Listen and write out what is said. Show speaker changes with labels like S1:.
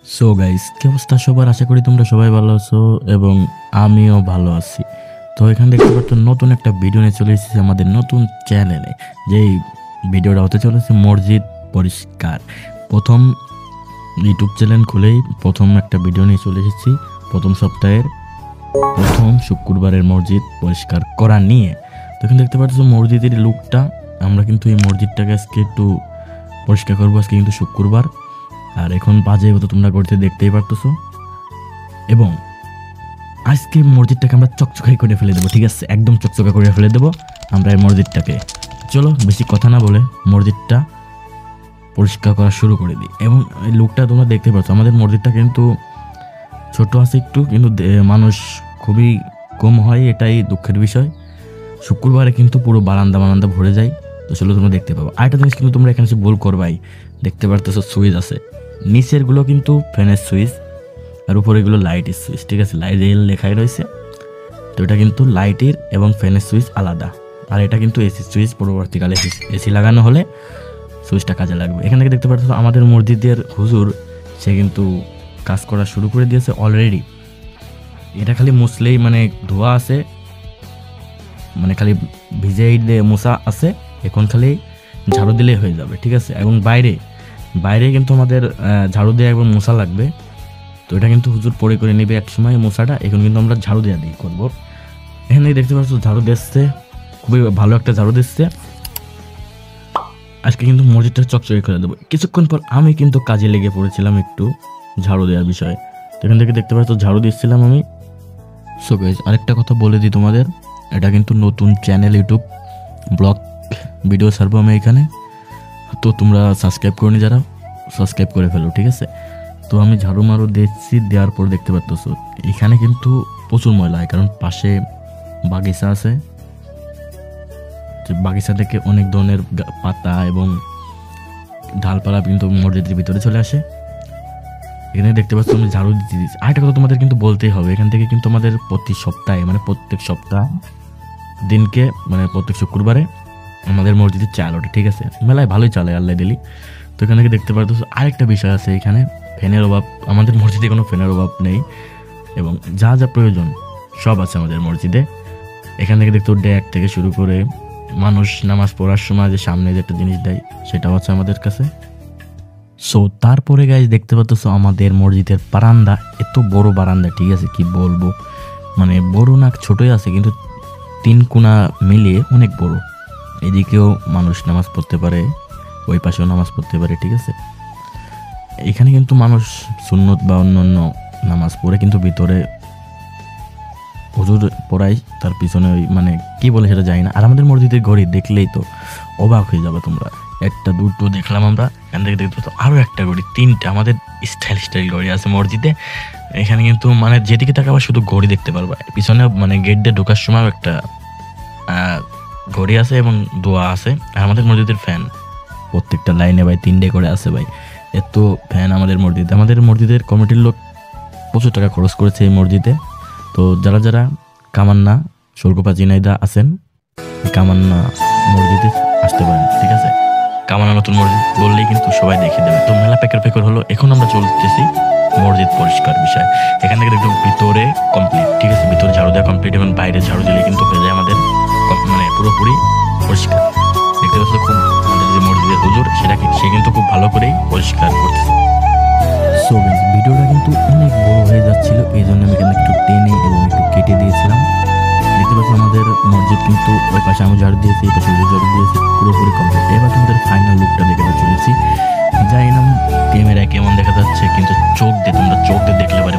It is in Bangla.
S1: সো গাইস, কি অবস্থা সবার? আশা করি তোমরা সবাই ভালো আছো এবং আমিও ভালো আছি। তো এখানে দেখতে পাচ্ছ নতুন একটা ভিডিও নিয়ে চলে এসেছি আমাদের নতুন চ্যানেলে। যেই ভিডিওটা হতে চলেছে মসজিদ পরিষ্কার। প্রথম ইউটিউব চ্যানেল খুলেই প্রথম একটা ভিডিও নিয়ে চলে এসেছি প্রথম সপ্তাহের প্রথম শুক্রবারের মসজিদ পরিষ্কার করা নিয়ে। তো এখানে দেখতে পাচ্ছ মসজিদের লুকটা। আমরা কিন্তু এই মসজিদটাকে আজকে একটু পরিষ্কার করবো। আজকে কিন্তু শুক্রবার, আর এখন বাজে হতো তোমরা করতে দেখতেই পারতেছো। এবং আজকে মসজিদটাকে আমরা চকচকাই করে ফেলে দেবো, ঠিক আছে? একদম চকচকা করে ফেলে দেবো আমরা এই মসজিদটাকে। চলো বেশি কথা না বলে মসজিদটা পরিষ্কার করা শুরু করে দিই। এবং এই লুকটা তোমরা দেখতে পাচ্ছ। আমাদের মসজিদটা কিন্তু ছোট আছে একটু, কিন্তু মানুষ খুবই কম হয়, এটাই দুঃখের বিষয়। শুক্রবারে কিন্তু পুরো বারান্দা ভরে যায়। তো চলো তোমরা দেখতে পাবো। আরেকটা জিনিস কিন্তু তোমরা এখানে ভুল করবাই, দেখতে পারতেছো সুইচ আছে, নিচের গুলো কিন্তু ফ্যানের সুইচ আর উপরে গুলো লাইটের সুইচ, ঠিক আছে? লাইট রেল লেখাই রয়েছে। তো এটা কিন্তু লাইটের এবং ফ্যানের সুইচ আলাদা, আর এটা কিন্তু এসি সুইচ। পরবর্তীকালে এসি লাগানো হলে সুইচটা কাজে লাগবে। এখান থেকে দেখতে পাচ্ছ আমাদের মসজিদের হুজুর, সে কিন্তু কাজ করা শুরু করে দিয়েছে অলরেডি। এটা খালি মুছলেই মানে ধোয়া আছে, মানে খালি ভিজে মোছা আছে, এখন খালি ঝাড়ু দিলেই হয়ে যাবে, ঠিক আছে? এবং বাইরে কিন্তু আমাদের ঝাড়ু দেওয়া এবং মোছা লাগবে। তো এটা কিন্তু হুজুর পরে করে নেবে এক সময় মোছাটা। এখন কিন্তু আমরা ঝাড়ু দেওয়া দিয়ে করবো। এখানে দেখতে পাচ্ছ ঝাড়ু দিচ্ছে, খুবই ভালো একটা ঝাড়ু দিচ্ছে। আজকে কিন্তু মসজিদটা চকচকে করে দেবো। কিছুক্ষণ পর আমি কিন্তু কাজে লেগে পড়েছিলাম একটু ঝাড়ু দেওয়ার বিষয়ে। তো এখান থেকে দেখতে পাচ্ছ ঝাড়ু দিচ্ছিলাম আমি। সো গাইস, আরেকটা কথা বলে দিই তোমাদের, এটা কিন্তু নতুন চ্যানেল, ইউটিউব ব্লগ ভিডিও ছাড়বো আমি এখানে। তো তোমরা সাবস্ক্রাইব করনি যারা, সাবস্ক্রাইব করে ফেলো, ঠিক আছে? তো আমি ঝাড়ু মারু দিচ্ছি, দেওয়ার পর দেখতে পাচ্ছ এখানে কিন্তু প্রচুর ময়লা হয়, কারণ পাশে বাগিচা আছে। বাগিচা থেকে অনেক ধরনের পাতা এবং ডালপালা কিন্তু মসজিদের ভিতরে চলে আসে। এখানে দেখতে পাচ্ছ আমি ঝাড়ু দিতে দিচ্ছি। আরেকটা কথা তোমাদের কিন্তু বলতেই হবে, এখান থেকে কিন্তু আমাদের প্রতি সপ্তাহে মানে প্রত্যেক সপ্তাহ দিনকে মানে প্রত্যেক শুক্রবারে আমাদের মসজিদে চাল ওঠে, ঠিক আছে? মেলায় ভালোই চালে আল্লাহ দিলি। তো এখান থেকে দেখতে পাচ্ছ আরেকটা বিষয় আছে, এখানে ফ্যানের অভাব। আমাদের মসজিদে কোনো ফ্যানের অভাব নেই এবং যা যা প্রয়োজন সব আছে আমাদের মসজিদে। এখান থেকে দেখতে ড্যাক থেকে শুরু করে মানুষ নামাজ পড়ার সময় যে সামনে যে একটা জিনিস দেয় সেটাও আছে আমাদের কাছে। সো তারপরে গাইজ দেখতে পাচ্ছ আমাদের মসজিদের বারান্দা, এত বড় বারান্দা, ঠিক আছে? কি বলবো, মানে বড় না ছোটই আছে, কিন্তু তিন কোণা মিলিয়ে অনেক বড়। এদিকেও মানুষ নামাজ পড়তে পারে, ওই পাশেও নামাজ পড়তে পারে, ঠিক আছে? এখানে কিন্তু মানুষ সুন্নত বা অন্যান্য নামাজ পড়ে কিন্তু ভিতরে হুজুর পড়াই, তার পিছনে ওই মানে কি বলে সেটা জানি না। আর আমাদের মসজিদের ঘড়ি দেখলেই তো অবাক হয়ে যাবে তোমরা। একটা দুটো দেখলাম আমরা, এখান থেকে দেখতে তো আরও একটা ঘড়ি, তিনটা আমাদের স্টাইল ঘড়ি আছে মসজিদে। এখানে কিন্তু মানে যেদিকে তাকাবা শুধু ঘড়ি দেখতে পারবা। পিছনে মানে গেট দিয়ে ঢোকার সময় একটা ঘড়ি আছে এবং দোয়া আছে। আর আমাদের মসজিদের ফ্যান প্রত্যেকটা লাইনে ভাই তিনটে করে আছে ভাই, এত ফ্যান আমাদের মসজিদে। আমাদের মসজিদের কমিটির লোক প্রচুর টাকা খরচ করেছে এই মসজিদে। তো যারা যারা কামান্না স্বর্গপা জিনাইদা আছেন, কামান্না মসজিদে আসতে পারেন, ঠিক আছে? কামান্না নতুন মসজিদ বললেই কিন্তু সবাই দেখে দেবে। তো মেলা পেকার হলো। এখন আমরা চলতেছি মসজিদ পরিষ্কার বিষয়। এখান থেকে দেখতে ভিতরে কমপ্লিট, ঠিক আছে? ভিতরে ঝাড়ু দেওয়া কমপ্লিট এবং বাইরে ঝাড়ু দিলে কিন্তু হয়ে যায় আমাদের মানে পুরোপুরি পরিষ্কার। দেখতে পাচ্ছ খুব আমাদের যে মসজিদের হুজুর সে কিন্তু খুব ভালো করেই পরিষ্কার করতেছে। সো গাইস, ভিডিওটা কিন্তু অনেক বড় হয়ে যাচ্ছিল, এই জন্য আমি এখানে একটু টেনে এবং একটু কেটে দিয়েছিলাম। দেখতে পাচ্ছ আমাদের মসজিদ কিন্তু ওই পাশে আমি ঝাড়ু দিয়েছি, এই পাশে ঝাড়ু দিয়েছি, পুরোপুরি কমপ্লিট। এবার তোমাদের ফাইনাল লুকটা দেখে চলেছি। জানি না ক্যামেরায় কেমন দেখা যাচ্ছে, কিন্তু চোখ দিয়ে দেখলে বা